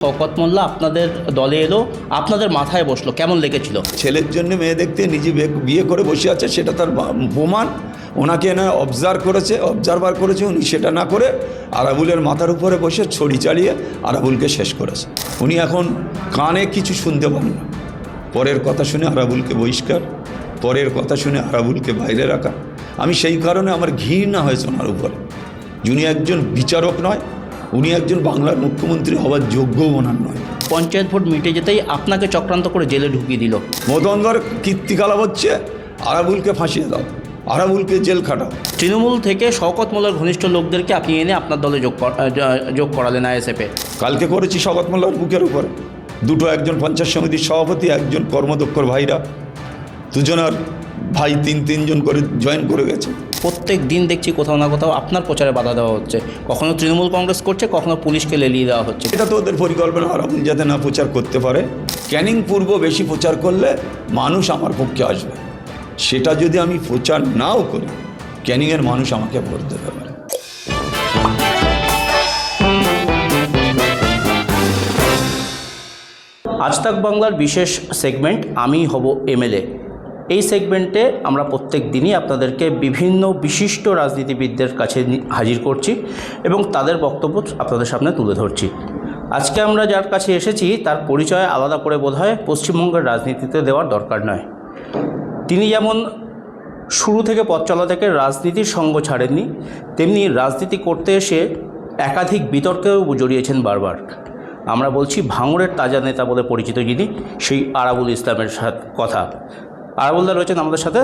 শওকত মোল্লা আপনাদের দলে এলো, আপনাদের মাথায় বসলো, কেমন লেগেছিল? ছেলের জন্য মেয়ে দেখতে নিজে বিয়ে করে বসে আছে, সেটা তার প্রমাণ। ওনাকে না অবজারভার করেছে, উনি সেটা না করে আরাবুলের মাথার উপরে বসে ছড়ি চালিয়ে আরাবুলকে শেষ করেছে। উনি এখন কানে কিছু শুনতে পান না। পরের কথা শুনে আরাবুলকে বহিষ্কার, পরের কথা শুনে আরাবুলকে বাইরে রাখা। আমি সেই কারণে আমার ঘৃণা হয়েছে ওনার উপরে। উনি একজন বিচারক নয়, উনি একজন বাংলার মুখ্যমন্ত্রী হওয়ার যোগ্যও ওনার নয়। পঞ্চায়েত ভোট মিটে যেতেই আপনাকে চক্রান্ত করে জেলে ঢুকিয়ে দিল। মদনগর কীর্তিকলাপ হচ্ছে, আরাবুলকে ফাঁসিয়ে দাও, আরাবুলকে জেল খাটাও। তৃণমূল থেকে শওকত মোল্লার ঘনিষ্ঠ লোকদেরকে আপনি এনে আপনার দলে যোগ করালেন আইএসএফে। কালকে করেছি শওকত মোল্লার বুকের উপরে দুটো, একজন পঞ্চায়েত সমিতির সভাপতি, একজন কর্মদক্ষর ভাইরা, দুজনের ভাই তিনজন করে জয়েন করে গেছে। প্রত্যেক দিন দেখছি কোথাও না কোথাও আপনার প্রচারে বাধা দেওয়া হচ্ছে, কখনো তৃণমূল কংগ্রেস করছে, কখনো পুলিশকে লেলিয়ে দেওয়া হচ্ছে। এটা তো ওদের পরিকল্পনা, আরাবুল যাতে না প্রচার করতে পারে। ক্যানিং পূর্ব বেশি প্রচার করলে মানুষ আমার পক্ষে আসবে, সেটা যদি আমি প্রচার নাও করি, ক্যানিংয়ের মানুষ আমাকে ভোট দেবে পারে। আজ তাক বাংলার বিশেষ সেগমেন্ট আমি হব এমএলএ। এই সেগমেন্টে আমরা প্রত্যেক দিনই আপনাদেরকে বিভিন্ন বিশিষ্ট রাজনীতিবিদদের কাছে হাজির করছি এবং তাদের বক্তব্য আপনাদের সামনে তুলে ধরছি। আজকে আমরা যার কাছে এসেছি তার পরিচয় আলাদা করে বোধহয় পশ্চিমবঙ্গের রাজনীতিতে দেওয়ার দরকার নয়। তিনি যেমন শুরু থেকে পথ চলা থেকে রাজনীতির সঙ্গ ছাড়েননি, তেমনি রাজনীতি করতে এসে একাধিক বিতর্কেও জড়িয়েছেন বারবার। আমরা বলছি ভাঙড়ের তাজা নেতা বলে পরিচিত যিনি, সেই আরাবুল ইসলামের সাথে কথা। আরাবুলদা রয়েছেন আমাদের সাথে।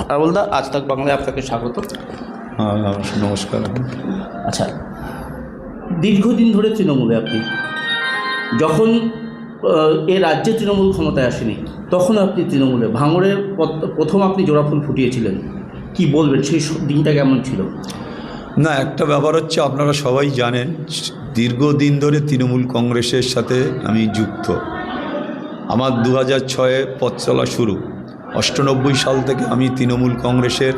আরাবুলদা, আজ তাক বাংলায় আপনাকে স্বাগত। নমস্কার। আচ্ছা, দীর্ঘদিন ধরে তৃণমূলে আপনি, যখন এ রাজ্যে তৃণমূল ক্ষমতায় আসেনি তখন আপনি তৃণমূলে, ভাঙড়ের প্রথম আপনি জোড়াফুল ফুটিয়েছিলেন, কি বলবেন সেই দিনটা কেমন ছিল? না, একটা ব্যাপার হচ্ছে, আপনারা সবাই জানেন দীর্ঘদিন ধরে তৃণমূল কংগ্রেসের সাথে আমি যুক্ত। আমার 2006-এ পথ চলা শুরু। 98 সাল থেকে আমি তৃণমূল কংগ্রেসের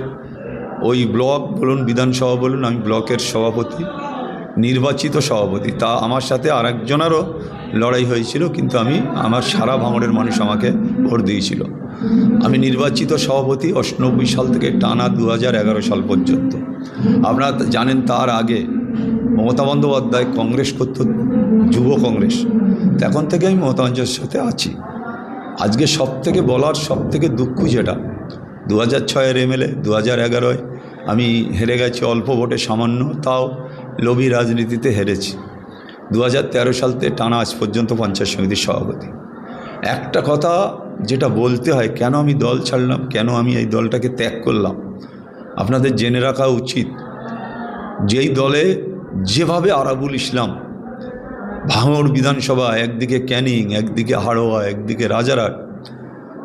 ওই ব্লক বলুন, বিধানসভা বলুন, আমি ব্লকের সভাপতি, নির্বাচিত সভাপতি। তা আমার সাথে আরেকজনেরও লড়াই হয়েছিল, কিন্তু আমার সারা ভাঙড়ের মানুষ আমাকে ভোট দিয়েছিল। আমি নির্বাচিত সভাপতি 98 সাল থেকে টানা 2011 সাল পর্যন্ত। আপনারা জানেন তার আগে মমতা বন্দ্যোপাধ্যায় কংগ্রেস করত, যুব কংগ্রেস। তখন থেকে আমি মমতা বন্দ্যোপাধ্যায়ের সাথে আছি। আজকে সবথেকে দুঃখ যেটা, 2006-এর এমএলএ, 2011-য় আমি হেরে গেছি অল্প ভোটে সামান্য, তাও লোভী রাজনীতিতে হেরেছি। 2013 সাল থেকে টানা আজ পর্যন্ত পঞ্চায়েত সমিতির সভাপতি। একটা কথা যেটা বলতে হয়, কেন আমি দল ছাড়লাম, কেন আমি এই দলটাকে ত্যাগ করলাম, আপনাদের জেনে রাখা উচিত। যেই দলে যেভাবে আরাবুল ইসলাম ভাঙড় বিধানসভা, একদিকে ক্যানিং, একদিকে হাড়োয়া, একদিকে রাজারহাট,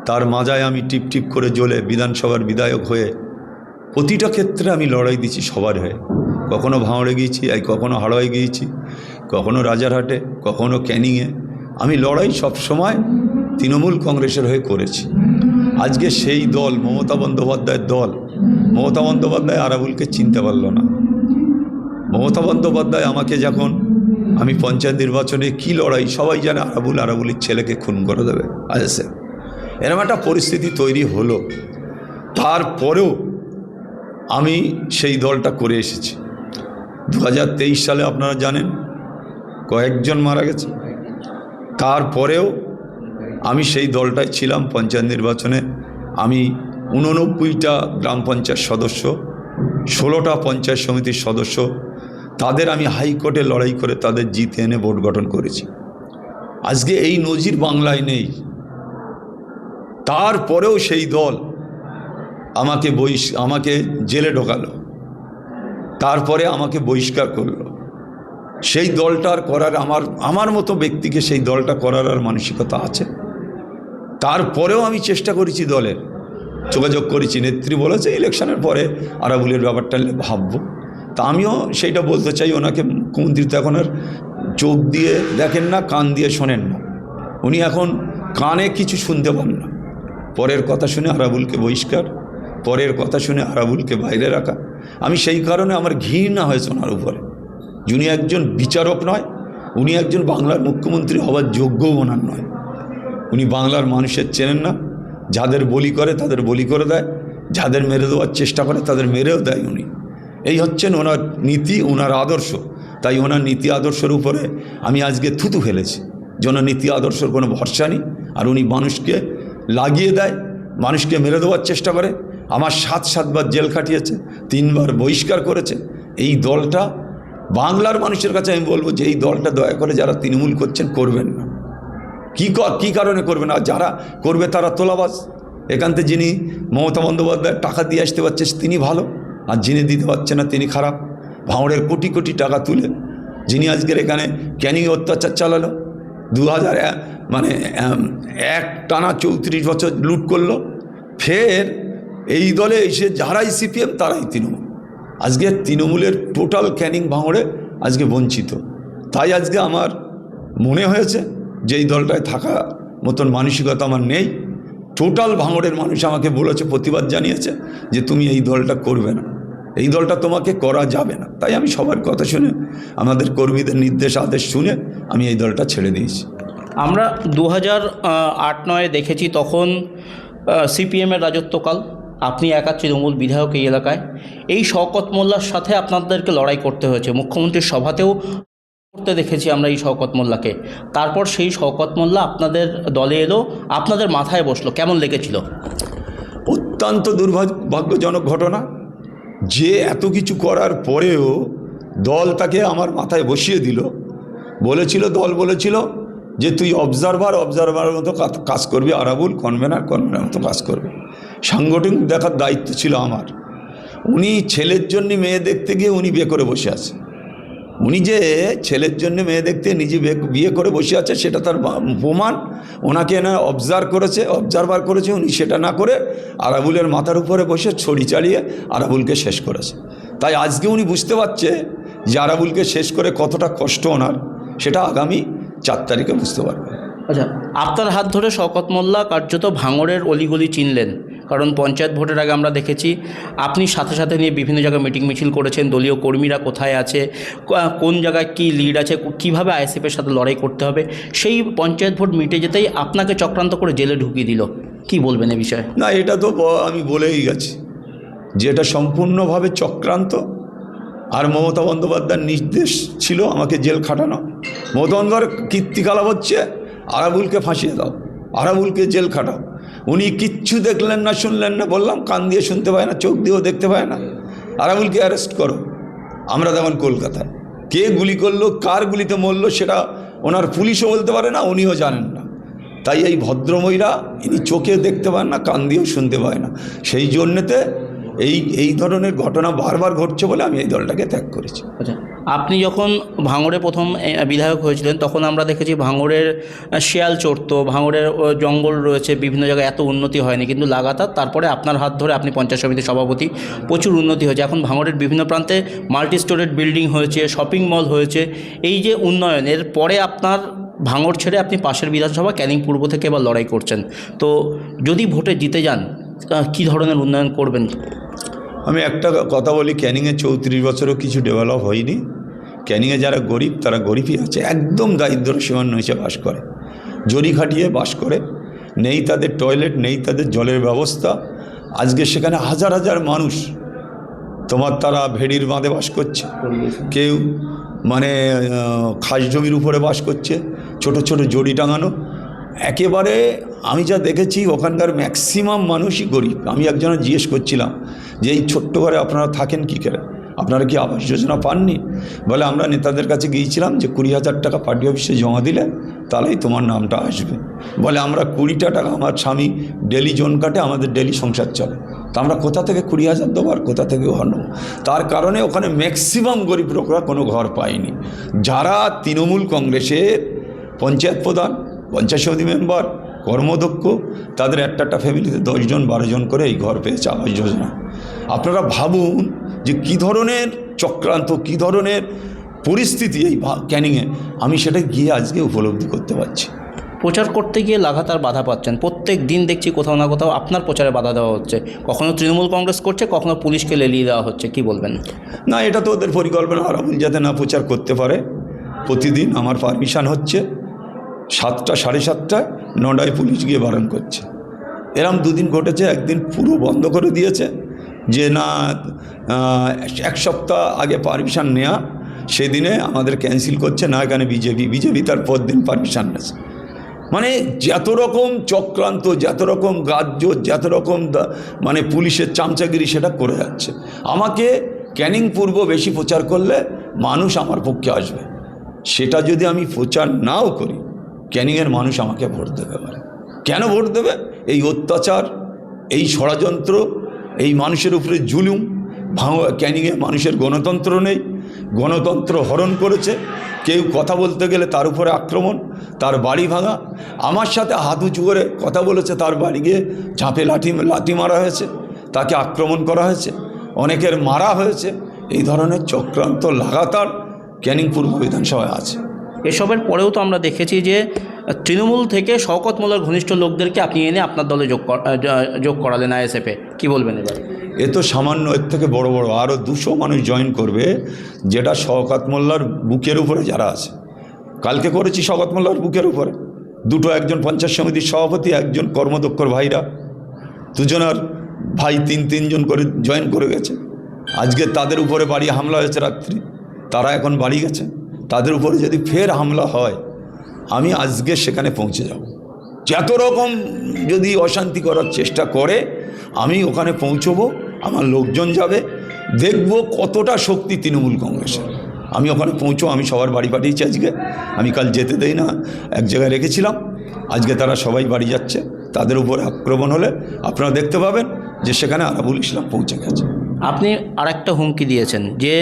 তার মাজায় আমি টিপ করে জ্বলে বিধানসভার বিধায়ক হয়ে প্রতিটা ক্ষেত্রে আমি লড়াই দিচ্ছি সবার হয়ে। কখনো ভাঙড়ে গিয়েছি, কখনো হাড়োয়ায় গিয়েছি, কখনো রাজারহাটে, কখনো ক্যানিংয়ে। আমি লড়াই সবসময় তৃণমূল কংগ্রেসের হয়ে করেছি। আজকে সেই দল, মমতা বন্দ্যোপাধ্যায়ের দল, মমতা বন্দ্যোপাধ্যায় আরাবুলকে চিনতে পারল না। মমতা বন্দ্যোপাধ্যায় আমাকে যখন, আমি পঞ্চায়েত নির্বাচনে কি লড়াই, সবাই জানে আরাবুলের ছেলেকে খুন করে দেবে আইএসএফ, এরকম একটা পরিস্থিতি তৈরি হলো। তারপরেও আমি সেই দলটা করে এসেছি। 2023 সালে আপনারা জানেন কয়েকজন মারা গেছে, তারপরেও আমি সেই দলটায় ছিলাম। পঞ্চায়েত নির্বাচনে আমি 89টা গ্রাম পঞ্চায়েত সদস্য, 16টা পঞ্চায়েত সমিতির সদস্য, তাদের আমি হাইকোর্টে লড়াই করে তাদের জিতে এনে ভোট গঠন করেছি। আজকে এই নজির বাংলায় নেই। তারপরেও সেই দল আমাকে জেলে ঢোকালো, তারপরে আমাকে বহিষ্কার করলো। সেই দলটার করার আমার মতো ব্যক্তিকে সেই দলটা করার আর মানসিকতা আছে? তারপরেও আমি চেষ্টা করেছি, দলের যোগাযোগ করেছি, নেত্রী বলেছে ইলেকশনের পরে আরাবুলের ব্যাপারটা ভাববো। তা আমিও সেইটা বলতে চাই, ওনাকে মুখ্যমন্ত্রী তো এখন আর চোখ দিয়ে দেখেন না, কান দিয়ে শোনেন না, উনি এখন কানে কিছু শুনতে পান না। পরের কথা শুনে আরাবুলকে বহিষ্কার, পরের কথা শুনে আরাবুলকে বাইরে রাখা। আমি সেই কারণে আমার ঘৃণা হয়েছে ওনার উপরে। যিনি একজন বিচারক নয়, উনি একজন বাংলার মুখ্যমন্ত্রী হওয়ার যোগ্যও ওনার নয়। উনি বাংলার মানুষের চেনেন না, যাদের বলি করে তাদের বলি করে দেয়, যাদের মেরে দেওয়ার চেষ্টা করে তাদের মেরেও দেয় উনি। এই হচ্ছেন ওনার নীতি, ওনার আদর্শ। তাই ওনার নীতি আদর্শের উপরে আমি আজকে থুতু ফেলেছি, যেন নীতি আদর্শের কোনো ভরসা নেই। আর উনি মানুষকে লাগিয়ে দেয়, মানুষকে মেরে দেওয়ার চেষ্টা করে। আমার 7বার জেল খাটিয়েছে, 3বার বহিষ্কার করেছে। এই দলটা বাংলার মানুষের কাছে আমি বলবো যে এই দলটা দয়া করে যারা তৃণমূল করছেন করবেন না। কী কারণে করবে না? যারা করবে তারা তোলাবাজ। এখান থেকে যিনি মমতা বন্দ্যোপাধ্যায় টাকা দিয়ে আসতে পারছে তিনি ভালো, আর যিনি দিতে পারছে না তিনি খারাপ। ভাঙড়ের কোটি কোটি টাকা তুলে যিনি আজকের এখানে ক্যানিং অত্যাচার চালালো, 2000 মানে এক টানা 34 বছর লুট করলো, ফের এই দলে এসে যারাই সিপিএম তারাই তৃণমূল। আজকে তৃণমূলের টোটাল ক্যানিং ভাঙড়ে আজকে বঞ্চিত। তাই আজকে আমার মনে হয়েছে যে এই দলটায় থাকা মতন মানসিকতা আমার নেই। টোটাল ভাঙড়ের মানুষ আমাকে বলেছে, প্রতিবাদ জানিয়েছে যে তুমি এই দলটা করবে না, এই দলটা তোমাকে করা যাবে না। তাই আমি সবার কথা শুনে, আমাদের কর্মীদের নির্দেশ আদেশ শুনে আমি এই দলটা ছেড়ে দিয়েছি। আমরা 2008-09 দেখেছি, তখন সিপিএমের রাজত্বকাল, আপনি একা তৃণমূল বিধায়ক এই এলাকায়। এই শওকত মোল্লার সাথে আপনাদেরকে লড়াই করতে হয়েছে, মুখ্যমন্ত্রীর সভাতেও করতে দেখেছি আমরা এই শওকত মোল্লাকে। তারপর সেই শওকত মোল্লা আপনাদের দলে এলো, আপনাদের মাথায় বসলো, কেমন লেগেছিল? অত্যন্ত দুর্ভাগ্যজনক ঘটনা যে এত কিছু করার পরেও দল তাকে আমার মাথায় বসিয়ে দিল। দল বলেছিল যে তুই অবজারভারের মতো কাজ করবি, আরাবুল কনভেনার মতো কাজ করবে। সাংগঠনিক দেখার দায়িত্ব ছিল আমার। উনি ছেলের জন্য মেয়ে দেখতে গিয়ে উনি বিয়ে করে বসে আছে। উনি যে ছেলের জন্য মেয়ে দেখতে নিজে বিয়ে করে বসে আছে সেটা তার প্রমাণ। ওনাকে না অবজারভার করেছে, উনি সেটা না করে আরাবুলের মাথার উপরে বসে ছড়ি চালিয়ে আরাবুলকে শেষ করেছে। তাই আজকে উনি বুঝতে পারছে যে আরাবুলকে শেষ করে কতটা কষ্ট ওনার, সেটা আগামী 4 তারিখে বুঝতে পারবে। আচ্ছা, আপনার হাত ধরে শওকত মোল্লা কার্যত ভাঙড়ের অলিগলি চিনলেন, কারণ পঞ্চায়েত ভোটের আগে আমরা দেখেছি আপনি সাথে সাথে নিয়ে বিভিন্ন জায়গায় মিটিং মিছিল করেছেন, দলীয় কর্মীরা কোথায় আছে, কোন জায়গায় কি লিড আছে, কীভাবে আইএসএফের সাথে লড়াই করতে হবে। সেই পঞ্চায়েত ভোট মিটে যেতেই আপনাকে চক্রান্ত করে জেলে ঢুকিয়ে দিল, কি বলবেন এ বিষয়ে? না, এটা তো আমি বলেই গেছি যে এটা সম্পূর্ণভাবে চক্রান্ত। আর মমতা বন্দ্যোপাধ্যায়ের নির্দেশ ছিল আমাকে জেল খাটানো। মমতা বন্দ্যোপাধ্যায়ের কীর্তিকলাপ হচ্ছে আরাবুলকে ফাঁসিয়ে দাও, আরাবুলকে জেল খাটাও। উনি কিচ্ছু দেখলেন না, শুনলেন না। বললাম, কান দিয়ে শুনতে পায় না, চোখ দিয়েও দেখতে পায় না। আরাবুলকে অ্যারেস্ট করো। আমরা যেমন কলকাতায়, কে গুলি করলো, কার গুলিতে মরলো সেটা ওনার পুলিশও বলতে পারে না, উনিও জানেন না। তাই এই ভদ্রমহিলা ইনি চোখে দেখতে পান না, কান দিয়েও শুনতে পায় না। সেই জন্যেতে এই ধরনের ঘটনা বারবার ঘটছে বলে আমি এই দলটাকে ত্যাগ করেছি। আচ্ছা, আপনি যখন ভাঙড়ে প্রথম বিধায়ক হয়েছিলেন তখন আমরা দেখেছি ভাঙড়ের শিয়াল চড়তো, ভাঙড়ের জঙ্গল রয়েছে, বিভিন্ন জায়গায় এত উন্নতি হয়নি, কিন্তু লাগাতার তারপরে আপনার হাত ধরে আপনি পঞ্চায়েত সমিতির সভাপতি, প্রচুর উন্নতি হয়েছে। এখন ভাঙড়ের বিভিন্ন প্রান্তে মাল্টি স্টোরেড বিল্ডিং হয়েছে, শপিং মল হয়েছে। এই যে উন্নয়নের পরে আপনার ভাঙড় ছেড়ে আপনি পাশের বিধানসভা ক্যানিং পূর্ব থেকে এবার লড়াই করছেন, তো যদি ভোটে জিতে যান কী ধরনের উন্নয়ন করবেন? আমি একটা কথা বলি, ক্যানিংয়ে 34 বছরও কিছু ডেভেলপ হয়নি। ক্যানিংয়ে যারা গরিব তারা গরিবই আছে, একদম দারিদ্র সীমান্য হিসেবে বাস করে, জরি খাটিয়ে বাস করে। নেই তাদের টয়লেট, নেই তাদের জলের ব্যবস্থা। আজকে সেখানে হাজার হাজার মানুষ তারা ভেড়ির বাঁধে বাস করছে, কেউ মানে খাস জমির উপরে বাস করছে, ছোট ছোট জড়ি টাঙানো। একেবারে আমি যা দেখেছি ওখানকার ম্যাক্সিমাম মানুষই গরিব। আমি একজনের জিজ্ঞেস করছিলাম যে এই ছোট্ট ঘরে আপনারা থাকেন কী করে, আপনারা কি আবাস যোজনা পাননি? বলে আমরা নেতাদের কাছে গিয়েছিলাম যে 20,000 টাকা পার্টি অফিসে জমা দিলে তাহলেই তোমার নামটা আসবে। বলে আমরা 20টা টাকা আমার স্বামী ডেলি জোন কাটে, আমাদের ডেলি সংসার চলে, তা আমরা কোথা থেকে 20,000 দেবো আর কোথা থেকে ঘর নেবো? তার কারণে ওখানে ম্যাক্সিমাম গরিব লোকরা কোনো ঘর পায়নি। যারা তৃণমূল কংগ্রেসের পঞ্চায়েত প্রধান, পঞ্চায়েত সমিতি মেম্বার, কর্মদক্ষ, তাদের একটা ফ্যামিলিতে 10 জন 12 জন করে এই ঘর পেয়েছে আবাস যোজনা। আপনারা ভাবুন যে কী ধরনের চক্রান্ত, কী ধরনের পরিস্থিতি এই ক্যানিংয়ে। আমি সেটা গিয়ে আজকে উপলব্ধি করতে পারছি। প্রচার করতে গিয়ে লাগাতার বাধা পাচ্ছেন, প্রত্যেক দিন দেখছি কোথাও না কোথাও আপনার প্রচারে বাধা দেওয়া হচ্ছে, কখনো তৃণমূল কংগ্রেস করছে, কখনো পুলিশকে লেলিয়ে দেওয়া হচ্ছে, কি বলবেন? না, এটা তো ওদের পরিকল্পনা, আরাবুল যাতে না প্রচার করতে পারে প্রতিদিন আমার পারমিশন হচ্ছে 7টা 7:30টায়, 9টায় পুলিশ গিয়ে বারণ করছে। এরম দুদিন ঘটেছে। একদিন পুরো বন্ধ করে দিয়েছে যে না, 1 সপ্তাহ আগে পারমিশন নেওয়া, সেদিনে আমাদের ক্যান্সেল করছে না, এখানে বিজেপি তার পর দিন পারমিশন নেছে। মানে যত রকম চক্রান্ত, যত রকম গাজ্য, যত রকম মানে পুলিশের চামচাগিরি সেটা করে যাচ্ছে। আমাকে ক্যানিং পূর্ব বেশি প্রচার করলে মানুষ আমার পক্ষে আসবে, সেটা যদি আমি প্রচার নাও করি, ক্যানিংয়ের মানুষ আমাকে ভোট দেবে পারে। কেন ভোট দেবে? এই অত্যাচার, এই ষড়যন্ত্র, এই মানুষের উপরে জুলুম, ক্যানিংয়ে মানুষের গণতন্ত্র নেই, গণতন্ত্র হরণ করেছে। কেউ কথা বলতে গেলে তার উপরে আক্রমণ, তার বাড়ি ভাঙা। আমার সাথে হাত উঁচু করে কথা বলেছে, তার বাড়ি গিয়ে ঝাঁপে লাঠি মারা হয়েছে, তাকে আক্রমণ করা হয়েছে, অনেকের মারা হয়েছে। এই ধরনের চক্রান্ত লাগাতার ক্যানিং পূর্ব বিধানসভায় আছে। এসবের পরেও তো আমরা দেখেছি যে তৃণমূল থেকে শওকত মোল্লার ঘনিষ্ঠ লোকদেরকে আপনি এনে আপনার দলে যোগ করালেন আইএসএফে, কি বলবেন এবার? এ তো সামান্য, এর থেকে বড় বড় আরও 200 মানুষ জয়েন করবে, যেটা শওকত মোল্লার বুকের উপরে যারা আছে। কালকে করেছি শওকত মোল্লার বুকের উপরে দুটো, একজন পঞ্চায়েত সমিতির সভাপতি, একজন কর্মদক্ষর ভাইরা, দুজনের ভাই তিনজন করে জয়েন করে গেছে। আজকে তাদের উপরে বাড়ি হামলা হয়েছে রাত্রি, তারা এখন বাড়ি গেছে। তাদের উপরে যদি ফের হামলা হয়, আমি আজকে সেখানে পৌঁছে যাব। যত রকম যদি অশান্তি করার চেষ্টা করে, আমি ওখানে পৌঁছবো, আমার লোকজন যাবে, দেখব কতটা শক্তি তৃণমূল কংগ্রেসের। আমি ওখানে পৌঁছবো, আমি সবার বাড়ি পাঠিয়েছি আজকে। আমি কাল যেতে দেই না, এক জায়গায় রেখেছিলাম। আজকে তারা সবাই বাড়ি যাচ্ছে। তাদের উপরে আক্রমণ হলে আপনারা দেখতে পাবেন যে সেখানে আরাবুল ইসলাম পৌঁছে গেছে। আপনি আরেকটা হুমকি দিয়েছেন যে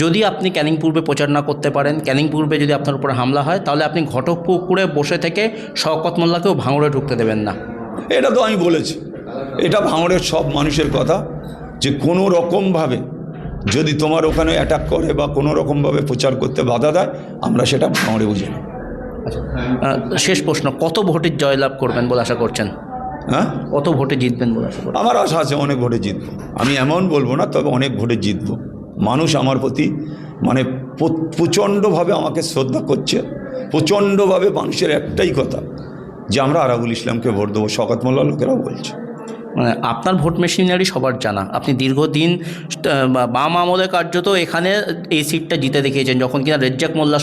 যদি আপনি ক্যানিং পূর্বে প্রচার না করতে পারেন, ক্যানিং পূর্বে যদি আপনার উপরে হামলা হয়, তাহলে আপনি ঘটকপুকুরে বসে থেকে শওকত মোল্লাকেও ভাঙড়ে ঢুকতে দেবেন না। এটা তো আমি বলেছি, এটা ভাঙড়ের সব মানুষের কথা, যে কোনো রকমভাবে যদি তোমার ওখানে অ্যাটাক করে বা কোনো রকমভাবে প্রচার করতে বাধা দেয়, আমরা সেটা ভাঙড়ে বুঝি না। শেষ প্রশ্ন, কত ভোটে জয়লাভ করবেন বলে আশা করছেন? হ্যাঁ, কত ভোটে জিতবেন বলে আশা করছেন? আমার আশা আছে অনেক ভোটে জিতবো। আমি এমন বলবো না, তবে অনেক ভোটে জিতবো। মানুষ আমার প্রতি মানে প্রচণ্ডভাবে আমাকে শ্রদ্ধা করছে, প্রচণ্ডভাবে। মানুষের একটাই কথা যে আমরা আরাবুল ইসলামকে ভোট দেবো, শওকত মোল্লা লোকেরাও বলছে। মানে আপনার ভোট মেশিনারি সবার জানা, আপনি দীর্ঘদিন বাম আমলে কার্যত এখানে এই সিটটা জিতে দেখিয়েছেন, যখন কিনা রেজ্জাক মোল্লার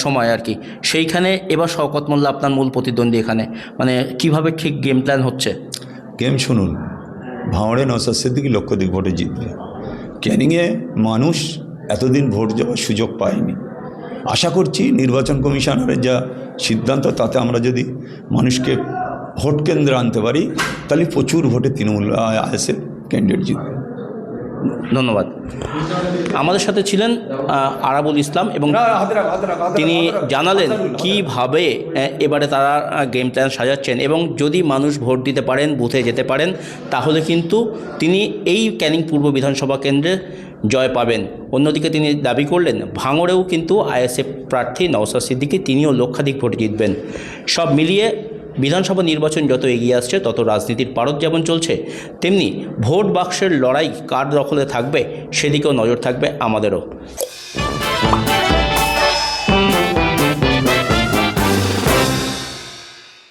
সময় আর কি, সেইখানে এবার শওকত মোল্লা আপনার মূল প্রতিদ্বন্দ্বী এখানে। মানে কিভাবে ঠিক গেম প্ল্যান হচ্ছে? গেম শুনুন, ভাঙড়ে নওশাদ সিদ্দিকী লক্ষাধিক ভোটে জিতবে। ক্যানিংয়ে মানুষ এতদিন ভোট যাওয়ার সুযোগ পায়নি। আশা করছি নির্বাচন কমিশনারের যা সিদ্ধান্ত, তাতে আমরা যদি মানুষকে ভোট কেন্দ্রে আনতে পারি, তাহলে প্রচুর ভোটে তৃণমূল আইএসএফ ক্যান্ডিডেট জিতবে। ধন্যবাদ। আমাদের সাথে ছিলেন আরাবুল ইসলাম, এবং তিনি জানালেন কিভাবে এবারে তারা গেম প্ল্যান সাজাচ্ছেন, এবং যদি মানুষ ভোট দিতে পারেন, বুথে যেতে পারেন, তাহলে কিন্তু তিনি এই ক্যানিং পূর্ব বিধানসভা কেন্দ্রে জয় পাবেন। অন্যদিকে তিনি দাবি করলেন ভাঙড়েও কিন্তু আইএসএফ প্রার্থী নওশাদ সিদ্দিকী, তিনিও লক্ষাধিক ভোটে জিতবেন। সব মিলিয়ে বিধানসভা নির্বাচন যত এগিয়ে আসছে, তত রাজনীতির পারদ যেমন চলছে, তেমনি ভোট বাক্সের লড়াই কার দখলে থাকবে সেদিকেও নজর থাকবে আমাদেরও।